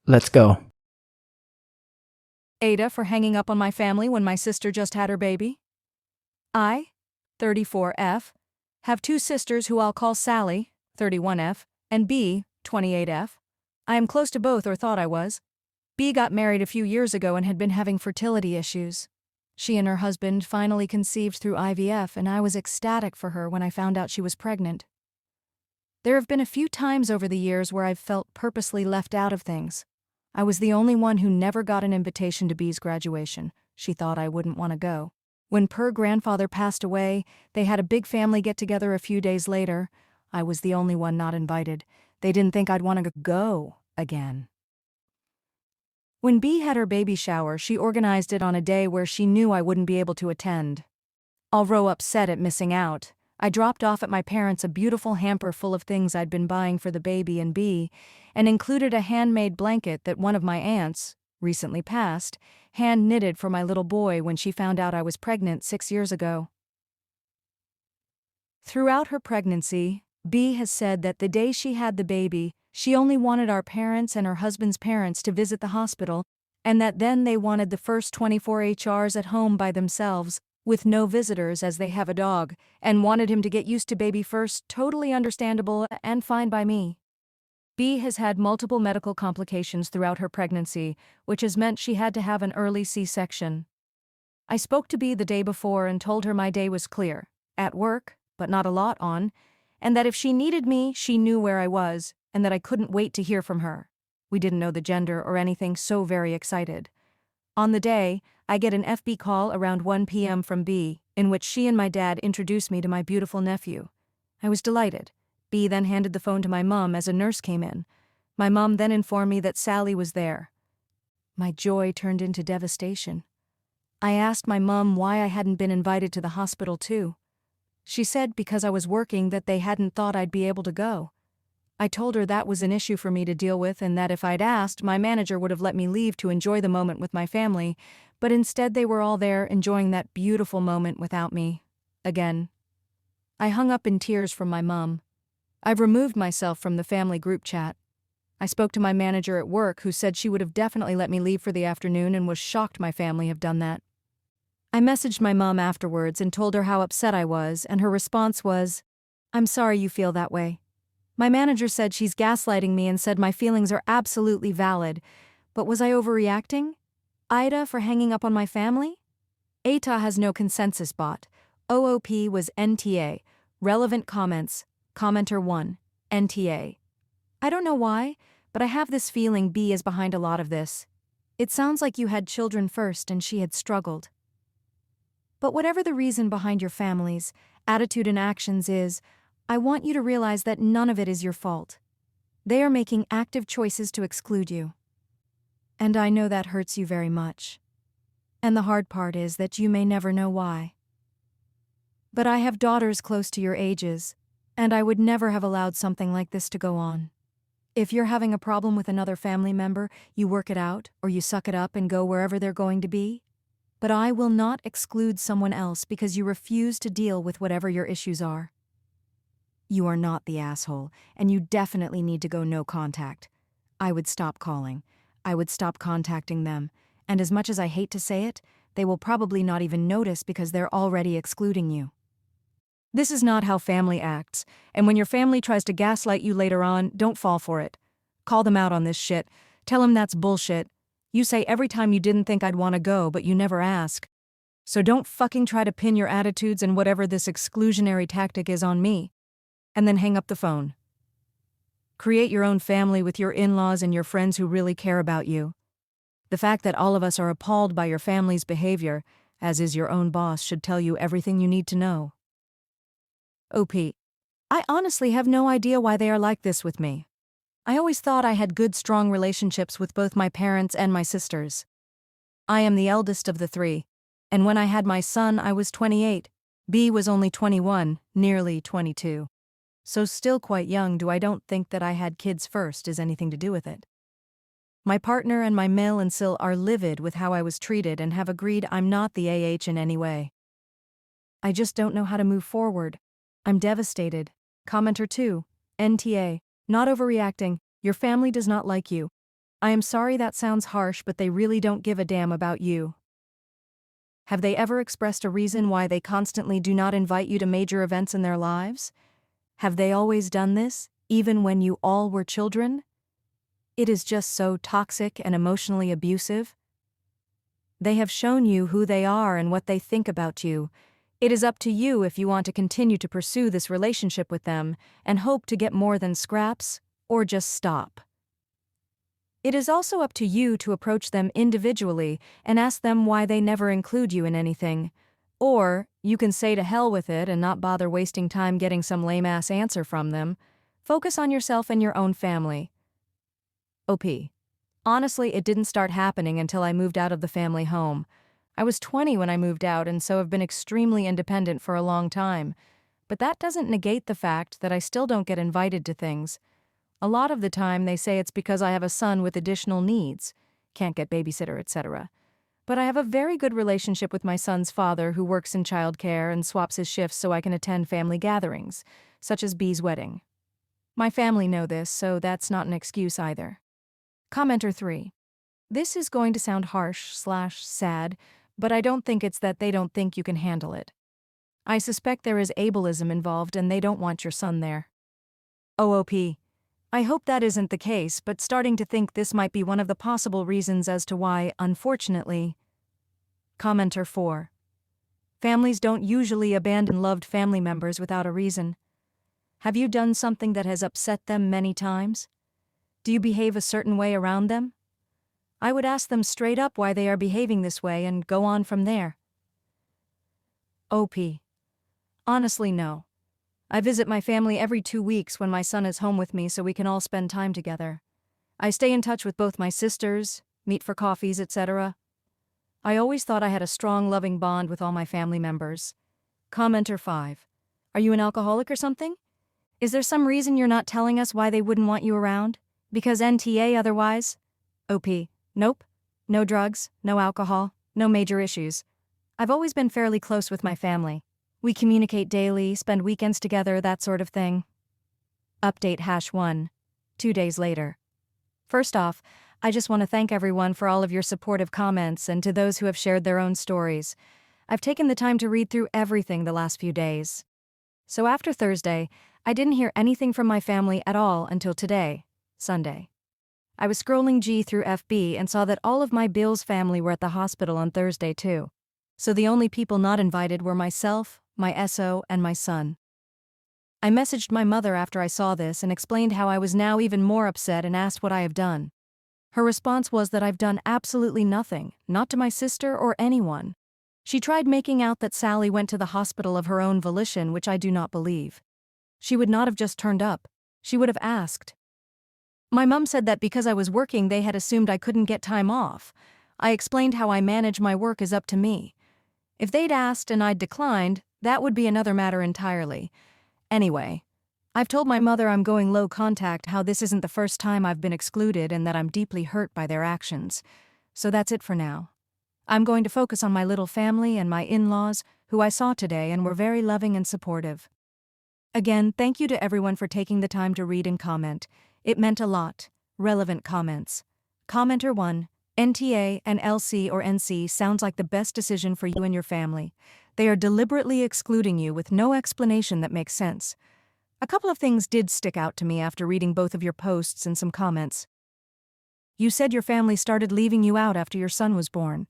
Let's go. AITA for hanging up on my family when my sister just had her baby. I, 34F, have two sisters who I'll call Sally, 31F, and B, 28F. I am close to both, or thought I was. B got married a few years ago and had been having fertility issues. She and her husband finally conceived through IVF, and I was ecstatic for her when I found out she was pregnant. There have been a few times over the years where I've felt purposely left out of things. I was the only one who never got an invitation to B's graduation. She thought I wouldn't want to go. When her grandfather passed away, they had a big family get-together a few days later. I was the only one not invited. They didn't think I'd want to go again. When B had her baby shower, she organized it on a day where she knew I wouldn't be able to attend. Although upset at missing out, I dropped off at my parents' a beautiful hamper full of things I'd been buying for the baby and B, and included a handmade blanket that one of my aunts, recently passed, hand-knitted for my little boy when she found out I was pregnant 6 years ago. Throughout her pregnancy, B has said that the day she had the baby, she only wanted our parents and her husband's parents to visit the hospital, and that then they wanted the first 24 HRs at home by themselves, with no visitors as they have a dog, and wanted him to get used to baby first. Totally understandable and fine by me. B has had multiple medical complications throughout her pregnancy, which has meant she had to have an early C-section. I spoke to B the day before and told her my day was clear, at work, but not a lot on, and that if she needed me, she knew where I was, and that I couldn't wait to hear from her. We didn't know the gender or anything, so very excited. On the day, I get an FB call around 1 p.m. from B, in which she and my dad introduced me to my beautiful nephew. I was delighted. B then handed the phone to my mom as a nurse came in. My mom then informed me that Sally was there. My joy turned into devastation. I asked my mom why I hadn't been invited to the hospital too. She said because I was working that they hadn't thought I'd be able to go. I told her that was an issue for me to deal with and that if I'd asked, my manager would have let me leave to enjoy the moment with my family, but instead they were all there enjoying that beautiful moment without me. Again. I hung up in tears from my mom. I've removed myself from the family group chat. I spoke to my manager at work who said she would have definitely let me leave for the afternoon and was shocked my family have done that. I messaged my mom afterwards and told her how upset I was, and her response was, "I'm sorry you feel that way." My manager said she's gaslighting me and said my feelings are absolutely valid, but was I overreacting? AITA for hanging up on my family? AITA has no consensus bot. OOP was NTA, relevant comments, commenter 1, NTA. I don't know why, but I have this feeling B is behind a lot of this. It sounds like you had children first and she had struggled. But whatever the reason behind your family's attitude and actions is, I want you to realize that none of it is your fault. They are making active choices to exclude you. And I know that hurts you very much. And the hard part is that you may never know why. But I have daughters close to your ages, and I would never have allowed something like this to go on. If you're having a problem with another family member, you work it out, or you suck it up and go wherever they're going to be. But I will not exclude someone else because you refuse to deal with whatever your issues are. You are not the asshole, and you definitely need to go no contact. I would stop calling. I would stop contacting them, and as much as I hate to say it, they will probably not even notice because they're already excluding you. This is not how family acts, and when your family tries to gaslight you later on, don't fall for it. Call them out on this shit. Tell them that's bullshit. You say every time you didn't think I'd want to go, but you never ask. So don't fucking try to pin your attitudes and whatever this exclusionary tactic is on me. And then hang up the phone. Create your own family with your in-laws and your friends who really care about you. The fact that all of us are appalled by your family's behavior, as is your own boss, should tell you everything you need to know. OP. I honestly have no idea why they are like this with me. I always thought I had good, strong relationships with both my parents and my sisters. I am the eldest of the three, and when I had my son, I was 28. B was only 21, nearly 22. So still quite young. I don't think that I had kids first is anything to do with it. My partner and my male and Sil are livid with how I was treated and have agreed I'm not the AH in any way. I just don't know how to move forward. I'm devastated. Commenter 2, NTA, not overreacting, your family does not like you. I am sorry that sounds harsh, but they really don't give a damn about you. Have they ever expressed a reason why they constantly do not invite you to major events in their lives? Have they always done this, even when you all were children? It is just so toxic and emotionally abusive. They have shown you who they are and what they think about you. It is up to you if you want to continue to pursue this relationship with them and hope to get more than scraps, or just stop. It is also up to you to approach them individually and ask them why they never include you in anything. Or, you can say to hell with it and not bother wasting time getting some lame-ass answer from them. Focus on yourself and your own family. OP. Honestly, it didn't start happening until I moved out of the family home. I was 20 when I moved out and so have been extremely independent for a long time. But that doesn't negate the fact that I still don't get invited to things. A lot of the time they say it's because I have a son with additional needs, can't get babysitter, etc. But I have a very good relationship with my son's father who works in childcare and swaps his shifts so I can attend family gatherings, such as B's wedding. My family know this, so that's not an excuse either. Commenter 3. This is going to sound harsh/sad, but I don't think it's that they don't think you can handle it. I suspect there is ableism involved and they don't want your son there. OOP. I hope that isn't the case, but starting to think this might be one of the possible reasons as to why, unfortunately. Commenter 4. Families don't usually abandon loved family members without a reason. Have you done something that has upset them many times? Do you behave a certain way around them? I would ask them straight up why they are behaving this way and go on from there. OP. Honestly, no. I visit my family every 2 weeks when my son is home with me so we can all spend time together. I stay in touch with both my sisters, meet for coffees, etc. I always thought I had a strong, loving bond with all my family members. Commenter 5. Are you an alcoholic or something? Is there some reason you're not telling us why they wouldn't want you around? Because NTA otherwise? OP. Nope. No drugs, no alcohol, no major issues. I've always been fairly close with my family. We communicate daily, spend weekends together, that sort of thing. Update #1. 2 days later. First off, I just want to thank everyone for all of your supportive comments and to those who have shared their own stories. I've taken the time to read through everything the last few days. So after Thursday, I didn't hear anything from my family at all until today, Sunday. I was scrolling through FB and saw that all of my Bill's family were at the hospital on Thursday too. So the only people not invited were myself, my SO, and my son. I messaged my mother after I saw this and explained how I was now even more upset and asked what I have done. Her response was that I've done absolutely nothing, not to my sister or anyone. She tried making out that Sally went to the hospital of her own volition, which I do not believe. She would not have just turned up. She would have asked. My mom said that because I was working they had assumed I couldn't get time off. I explained how I manage my work is up to me. If they'd asked and I'd declined, that would be another matter entirely. Anyway, I've told my mother I'm going low contact, how this isn't the first time I've been excluded and that I'm deeply hurt by their actions. So that's it for now. I'm going to focus on my little family and my in-laws, who I saw today and were very loving and supportive. Again, thank you to everyone for taking the time to read and comment. It meant a lot. Relevant comments. Commenter 1. NTA and LC or NC sounds like the best decision for you and your family. They are deliberately excluding you with no explanation that makes sense. A couple of things did stick out to me after reading both of your posts and some comments. You said your family started leaving you out after your son was born.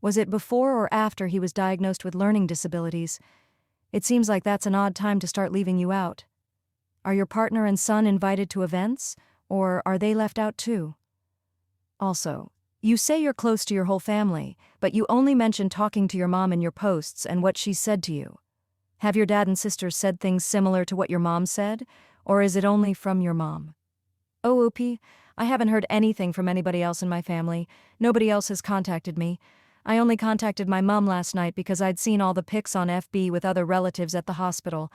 Was it before or after he was diagnosed with learning disabilities? It seems like that's an odd time to start leaving you out. Are your partner and son invited to events, or are they left out too? Also, you say you're close to your whole family, but you only mention talking to your mom in your posts and what she said to you. Have your dad and sisters said things similar to what your mom said, or is it only from your mom? OOP, I haven't heard anything from anybody else in my family. Nobody else has contacted me. I only contacted my mom last night because I'd seen all the pics on FB with other relatives at the hospital.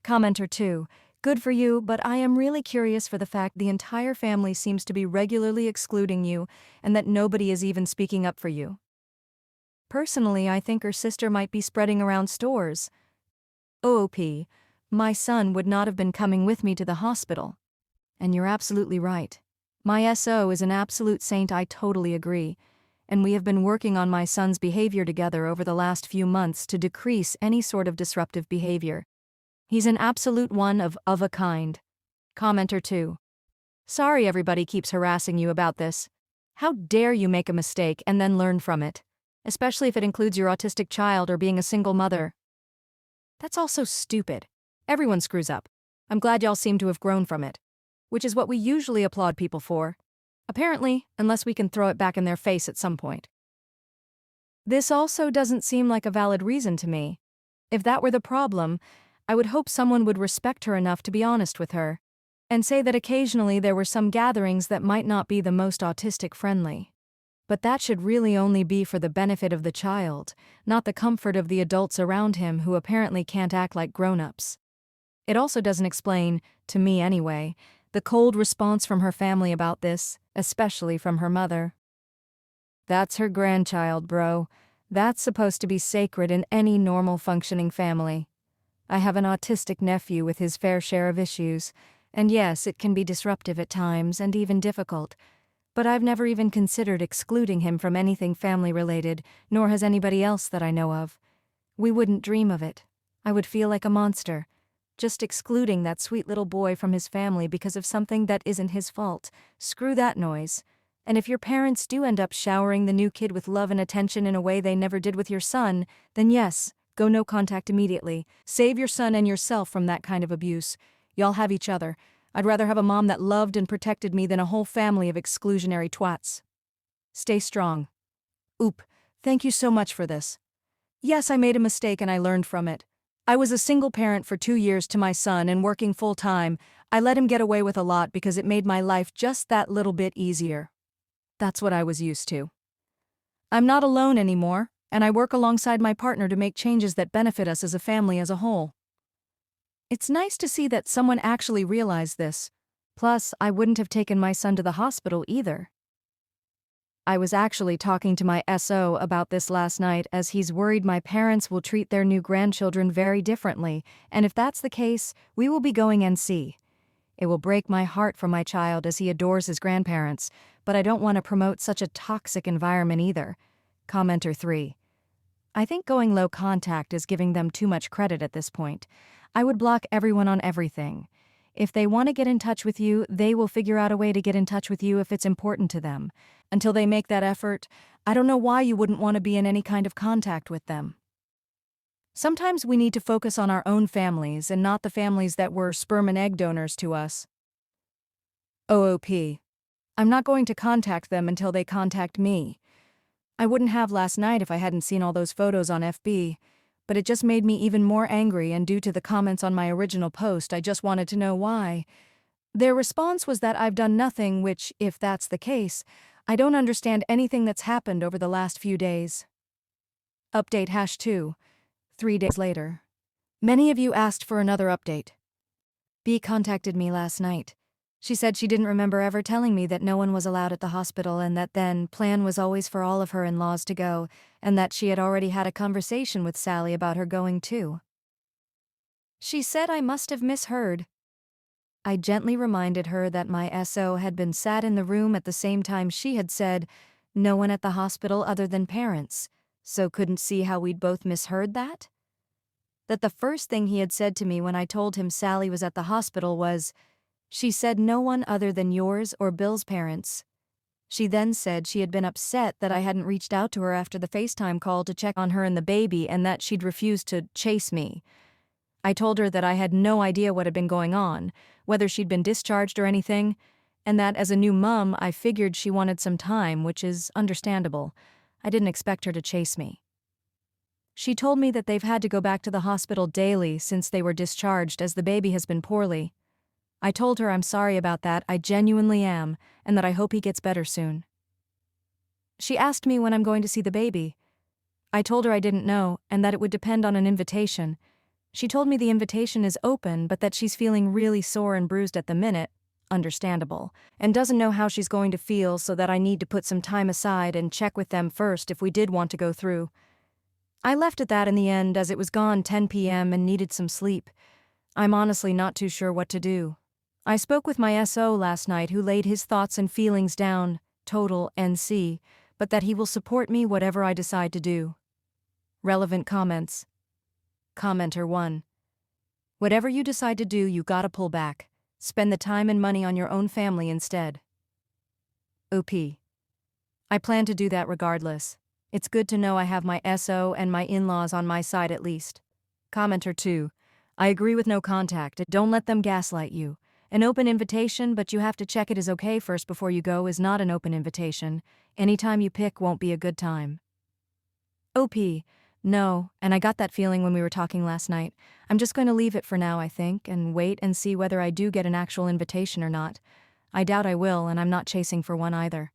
Commenter 2. Good for you, but I am really curious for the fact the entire family seems to be regularly excluding you and that nobody is even speaking up for you. Personally, I think her sister might be spreading around stores. OOP, my son would not have been coming with me to the hospital. And you're absolutely right. My SO is an absolute saint, I totally agree, and we have been working on my son's behavior together over the last few months to decrease any sort of disruptive behavior. He's an absolute one of a kind. Commenter 2. Sorry everybody keeps harassing you about this. How dare you make a mistake and then learn from it, especially if it includes your autistic child or being a single mother. That's all so stupid. Everyone screws up. I'm glad y'all seem to have grown from it, which is what we usually applaud people for. Apparently, unless we can throw it back in their face at some point. This also doesn't seem like a valid reason to me. If that were the problem, I would hope someone would respect her enough to be honest with her, and say that occasionally there were some gatherings that might not be the most autistic-friendly. But that should really only be for the benefit of the child, not the comfort of the adults around him who apparently can't act like grown-ups. It also doesn't explain, to me anyway, the cold response from her family about this, especially from her mother. That's her grandchild, bro. That's supposed to be sacred in any normal functioning family. I have an autistic nephew with his fair share of issues, and yes, it can be disruptive at times and even difficult, but I've never even considered excluding him from anything family-related, nor has anybody else that I know of. We wouldn't dream of it. I would feel like a monster, just excluding that sweet little boy from his family because of something that isn't his fault. Screw that noise. And if your parents do end up showering the new kid with love and attention in a way they never did with your son, then yes, go no contact immediately. Save your son and yourself from that kind of abuse. Y'all have each other. I'd rather have a mom that loved and protected me than a whole family of exclusionary twats. Stay strong. Oop, thank you so much for this. Yes, I made a mistake and I learned from it. I was a single parent for 2 years to my son and working full-time. I let him get away with a lot because it made my life just that little bit easier. That's what I was used to. I'm not alone anymore, and I work alongside my partner to make changes that benefit us as a family as a whole. It's nice to see that someone actually realized this. Plus, I wouldn't have taken my son to the hospital either. I was actually talking to my SO about this last night as he's worried my parents will treat their new grandchildren very differently, and if that's the case, we will be going NC. It will break my heart for my child as he adores his grandparents, but I don't want to promote such a toxic environment either. Commenter 3. I think going low contact is giving them too much credit at this point. I would block everyone on everything. If they want to get in touch with you, they will figure out a way to get in touch with you if it's important to them. Until they make that effort, I don't know why you wouldn't want to be in any kind of contact with them. Sometimes we need to focus on our own families and not the families that were sperm and egg donors to us. OOP. I'm not going to contact them until they contact me. I wouldn't have last night if I hadn't seen all those photos on FB, but it just made me even more angry, and due to the comments on my original post, I just wanted to know why. Their response was that I've done nothing, which, if that's the case, I don't understand anything that's happened over the last few days. Update #2. 3 days later. Many of you asked for another update. B contacted me last night. She said she didn't remember ever telling me that no one was allowed at the hospital and that then plan was always for all of her in-laws to go, and that she had already had a conversation with Sally about her going too. She said I must have misheard. I gently reminded her that my SO had been sat in the room at the same time she had said, no one at the hospital other than parents, so couldn't see how we'd both misheard that? That the first thing he had said to me when I told him Sally was at the hospital was, she said no one other than yours or Bill's parents. She then said she had been upset that I hadn't reached out to her after the FaceTime call to check on her and the baby and that she'd refused to chase me. I told her that I had no idea what had been going on, whether she'd been discharged or anything, and that as a new mom I figured she wanted some time, which is understandable. I didn't expect her to chase me. She told me that they've had to go back to the hospital daily since they were discharged as the baby has been poorly. I told her I'm sorry about that, I genuinely am, and that I hope he gets better soon. She asked me when I'm going to see the baby. I told her I didn't know, and that it would depend on an invitation. She told me the invitation is open, but that she's feeling really sore and bruised at the minute, understandable, and doesn't know how she's going to feel, so that I need to put some time aside and check with them first if we did want to go through. I left at that in the end as it was gone 10 p.m. and needed some sleep. I'm honestly not too sure what to do. I spoke with my SO last night who laid his thoughts and feelings down, total NC, but that he will support me whatever I decide to do. Relevant comments. Commenter 1. Whatever you decide to do, you gotta pull back. Spend the time and money on your own family instead. OP. I plan to do that regardless. It's good to know I have my SO and my in-laws on my side at least. Commenter 2. I agree with no contact. Don't let them gaslight you. An open invitation, but you have to check it is okay first before you go, is not an open invitation. Any time you pick won't be a good time. OP. No, and I got that feeling when we were talking last night. I'm just going to leave it for now, I think, and wait and see whether I do get an actual invitation or not. I doubt I will, and I'm not chasing for one either.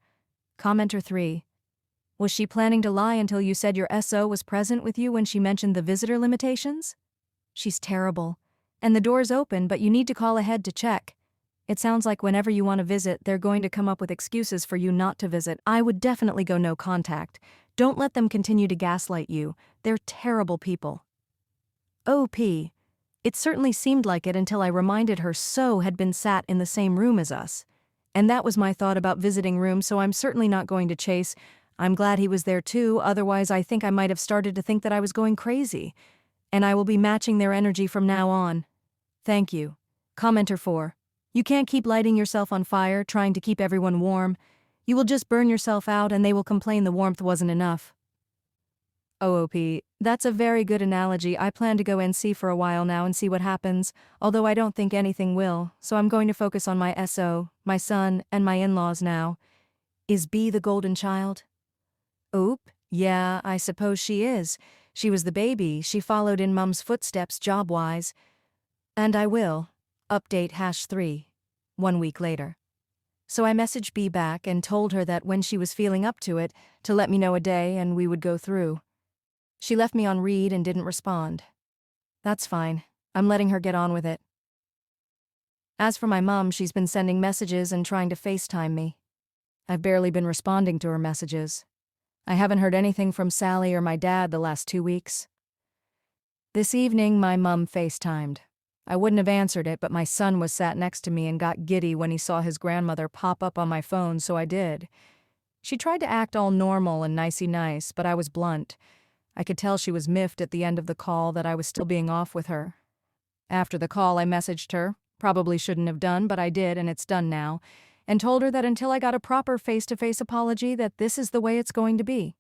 Commenter 3. Was she planning to lie until you said your SO was present with you when she mentioned the visitor limitations? She's terrible. And the door's open, but you need to call ahead to check. It sounds like whenever you want to visit, they're going to come up with excuses for you not to visit. I would definitely go no contact. Don't let them continue to gaslight you. They're terrible people. OP. It certainly seemed like it until I reminded her So had been sat in the same room as us. And that was my thought about visiting room, so I'm certainly not going to chase. I'm glad he was there too, otherwise I think I might have started to think that I was going crazy. And I will be matching their energy from now on. Thank you. Commenter 4. You can't keep lighting yourself on fire, trying to keep everyone warm. You will just burn yourself out and they will complain the warmth wasn't enough. OOP. That's a very good analogy. I plan to go NC for a while now and see what happens, although I don't think anything will, so I'm going to focus on my SO, my son, and my in-laws now. Is B the golden child? Oop. Yeah, I suppose she is. She was the baby. She followed in Mum's footsteps job-wise. And I will. Update #3. 1 week later. So I messaged B back and told her that when she was feeling up to it, to let me know a day and we would go through. She left me on read and didn't respond. That's fine. I'm letting her get on with it. As for my mum, she's been sending messages and trying to FaceTime me. I've barely been responding to her messages. I haven't heard anything from Sally or my dad the last 2 weeks. This evening, my mum FaceTimed. I wouldn't have answered it, but my son was sat next to me and got giddy when he saw his grandmother pop up on my phone, so I did. She tried to act all normal and nicey nice, but I was blunt. I could tell she was miffed at the end of the call that I was still being off with her. After the call, I messaged her. Probably shouldn't have done, but I did, and it's done now, and told her that until I got a proper face-to-face apology that this is the way it's going to be.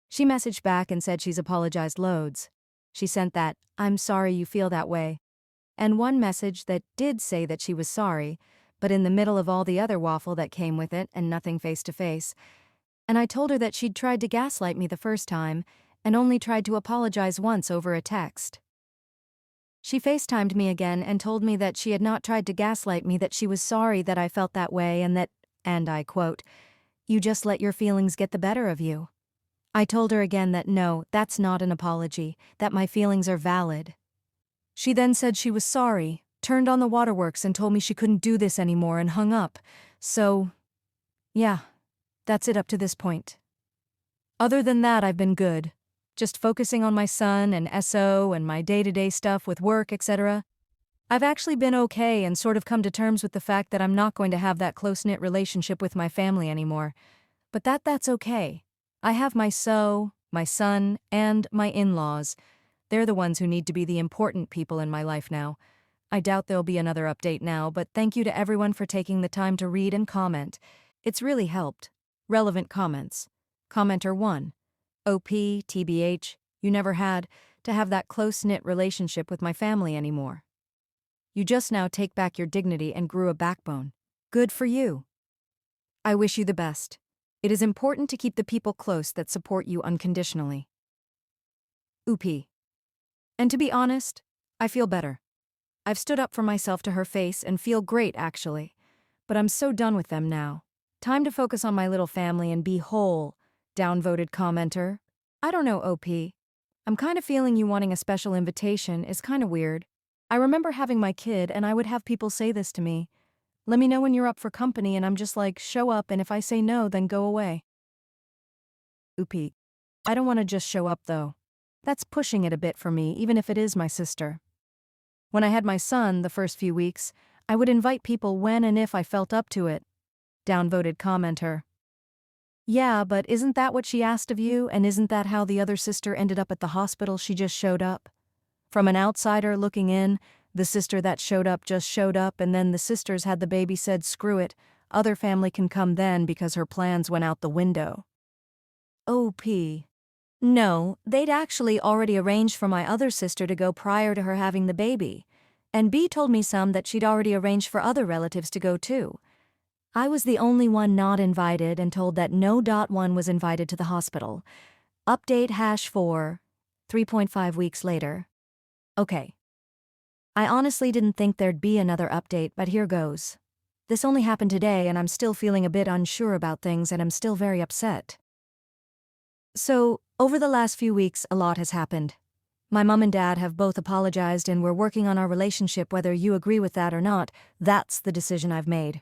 She messaged back and said she's apologized loads. She sent that, "I'm sorry you feel that way," and one message that did say that she was sorry, but in the middle of all the other waffle that came with it and nothing face-to-face. And I told her that she'd tried to gaslight me the first time and only tried to apologize once over a text. She FaceTimed me again and told me that she had not tried to gaslight me, that she was sorry that I felt that way and that, and I quote, "You just let your feelings get the better of you." I told her again that no, that's not an apology, that my feelings are valid. She then said she was sorry, turned on the waterworks and told me she couldn't do this anymore and hung up. So, yeah, that's it up to this point. Other than that, I've been good. Just focusing on my son and SO and my day-to-day stuff with work, etc. I've actually been okay and sort of come to terms with the fact that I'm not going to have that close-knit relationship with my family anymore. But that's okay. I have my SO, my son, and my in-laws. They're the ones who need to be the important people in my life now. I doubt there'll be another update now, but thank you to everyone for taking the time to read and comment. It's really helped. Relevant comments. Commenter 1. OP, TBH, you never had to have that close-knit relationship with my family anymore. You just now take back your dignity and grew a backbone. Good for you. I wish you the best. It is important to keep the people close that support you unconditionally. OP. And to be honest, I feel better. I've stood up for myself to her face and feel great, actually. But I'm so done with them now. Time to focus on my little family and be whole. Downvoted commenter. I don't know, OP. I'm kind of feeling you wanting a special invitation is kind of weird. I remember having my kid and I would have people say this to me. Let me know when you're up for company, and I'm just like, show up, and if I say no, then go away. OP. I don't want to just show up though. That's pushing it a bit for me, even if it is my sister. When I had my son the first few weeks, I would invite people when and if I felt up to it. Downvoted commenter. Yeah, but isn't that what she asked of you, and isn't that how the other sister ended up at the hospital? She just showed up. From an outsider looking in, the sister that showed up just showed up, and then the sisters had the baby, said screw it, other family can come then because her plans went out the window. OP. No, they'd actually already arranged for my other sister to go prior to her having the baby. And B told me that she'd already arranged for other relatives to go too. I was the only one not invited and told that no. One was invited to the hospital. Update #4, 3.5 weeks later. Okay. I honestly didn't think there'd be another update, but here goes. This only happened today and I'm still feeling a bit unsure about things and I'm still very upset. So, over the last few weeks, a lot has happened. My mom and dad have both apologized and we're working on our relationship. Whether you agree with that or not, that's the decision I've made.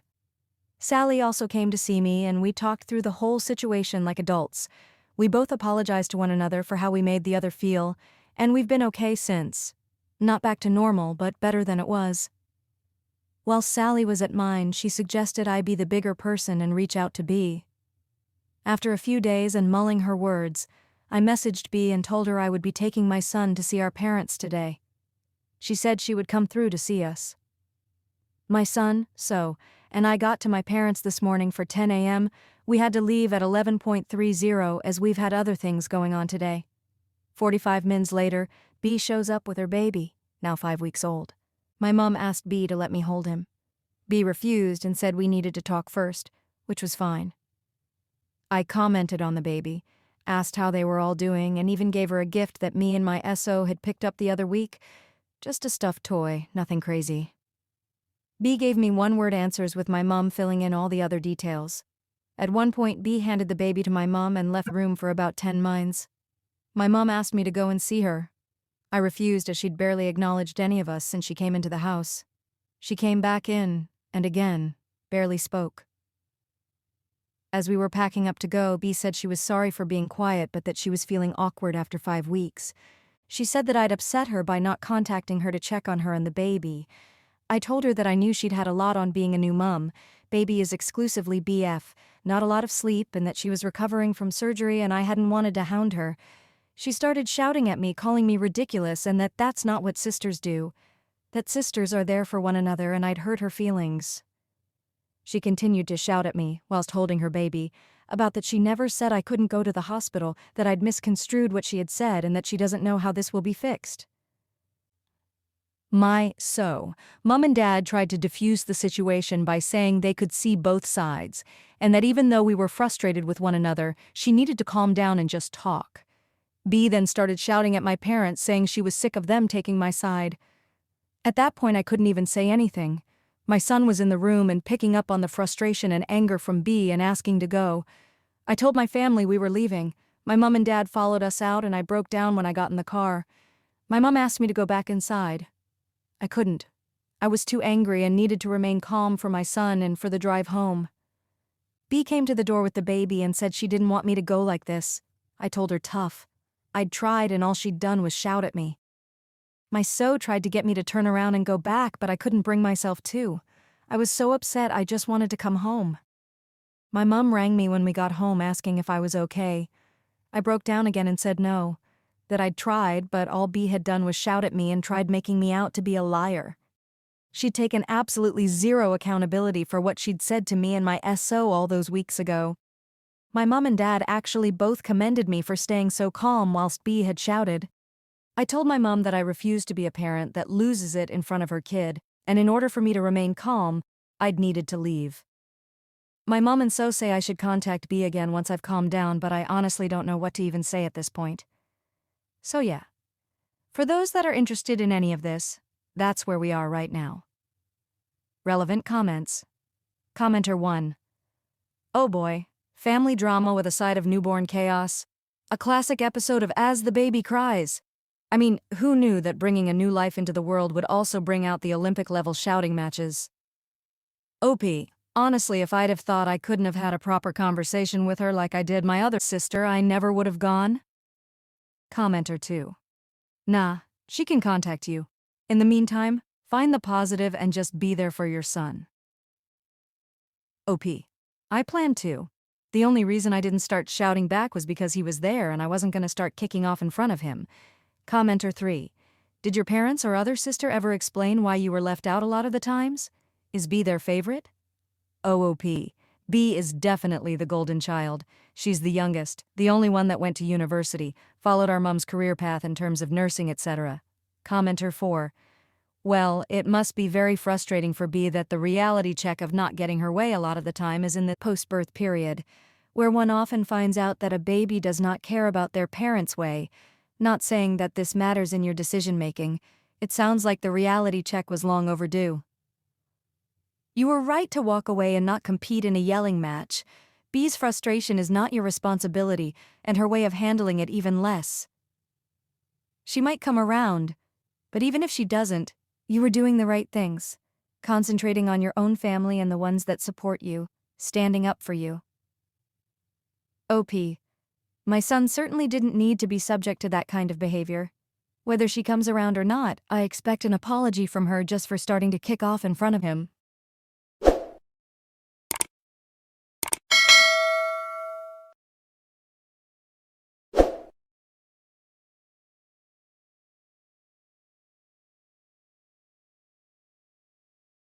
Sally also came to see me and we talked through the whole situation like adults. We both apologized to one another for how we made the other feel, and we've been okay since. Not back to normal, but better than it was. While Sally was at mine, she suggested I be the bigger person and reach out to B. After a few days and mulling her words, I messaged B and told her I would be taking my son to see our parents today. She said she would come through to see us. My son, and I got to my parents this morning for 10 a.m. We had to leave at 11:30 as we've had other things going on today. 45 minutes later, B shows up with her baby, now 5 weeks old. My mom asked B to let me hold him. B refused and said we needed to talk first, which was fine. I commented on the baby, asked how they were all doing, and even gave her a gift that me and my SO had picked up the other week. Just a stuffed toy, nothing crazy. B gave me one-word answers with my mom filling in all the other details. At one point, B handed the baby to my mom and left the room for about 10 minutes. My mom asked me to go and see her. I refused as she'd barely acknowledged any of us since she came into the house. She came back in, and again, barely spoke. As we were packing up to go, B said she was sorry for being quiet but that she was feeling awkward after 5 weeks. She said that I'd upset her by not contacting her to check on her and the baby. I told her that I knew she'd had a lot on being a new mom. Baby is exclusively BF, not a lot of sleep, and that she was recovering from surgery and I hadn't wanted to hound her. She started shouting at me, calling me ridiculous, and that that's not what sisters do. That sisters are there for one another, and I'd hurt her feelings. She continued to shout at me, whilst holding her baby, about that she never said I couldn't go to the hospital, that I'd misconstrued what she had said, and that she doesn't know how this will be fixed. Mom and Dad tried to defuse the situation by saying they could see both sides, and that even though we were frustrated with one another, she needed to calm down and just talk. B then started shouting at my parents, saying she was sick of them taking my side. At that point, I couldn't even say anything. My son was in the room and picking up on the frustration and anger from B and asking to go. I told my family we were leaving. My mom and dad followed us out and I broke down when I got in the car. My mom asked me to go back inside. I couldn't. I was too angry and needed to remain calm for my son and for the drive home. B came to the door with the baby and said she didn't want me to go like this. I told her tough. I'd tried and all she'd done was shout at me. My SO tried to get me to turn around and go back, but I couldn't bring myself to. I was so upset I just wanted to come home. My mom rang me when we got home asking if I was okay. I broke down again and said no, that I'd tried, but all B had done was shout at me and tried making me out to be a liar. She'd taken absolutely zero accountability for what she'd said to me and my SO all those weeks ago. My mom and dad actually both commended me for staying so calm whilst B had shouted. I told my mom that I refused to be a parent that loses it in front of her kid, and in order for me to remain calm, I'd needed to leave. My mom and SO say I should contact B again once I've calmed down, but I honestly don't know what to even say at this point. So yeah. For those that are interested in any of this, that's where we are right now. Relevant comments. Commenter 1. Oh boy, family drama with a side of newborn chaos. A classic episode of As the Baby Cries. I mean, who knew that bringing a new life into the world would also bring out the Olympic-level shouting matches? OP. Honestly, if I'd have thought I couldn't have had a proper conversation with her like I did my other sister, I never would have gone. Commenter 2. Nah, she can contact you. In the meantime, Find the positive and just be there for your son. OP. I planned to. The only reason I didn't start shouting back was because he was there and I wasn't going to start kicking off in front of him. Commenter 3. Did your parents or other sister ever explain why you were left out a lot of the times? Is B their favorite? OOP. B is definitely the golden child. She's the youngest, the only one that went to university, followed our mom's career path in terms of nursing, etc. Commenter 4. Well, it must be very frustrating for B that the reality check of not getting her way a lot of the time is in the post-birth period, where one often finds out that a baby does not care about their parents' way. Not saying that this matters in your decision-making. It sounds like the reality check was long overdue. You were right to walk away and not compete in a yelling match. B's frustration is not your responsibility, and her way of handling it even less. She might come around, but even if she doesn't, you were doing the right things, concentrating on your own family and the ones that support you, standing up for you. OP. My son certainly didn't need to be subject to that kind of behavior. Whether she comes around or not, I expect an apology from her just for starting to kick off in front of him.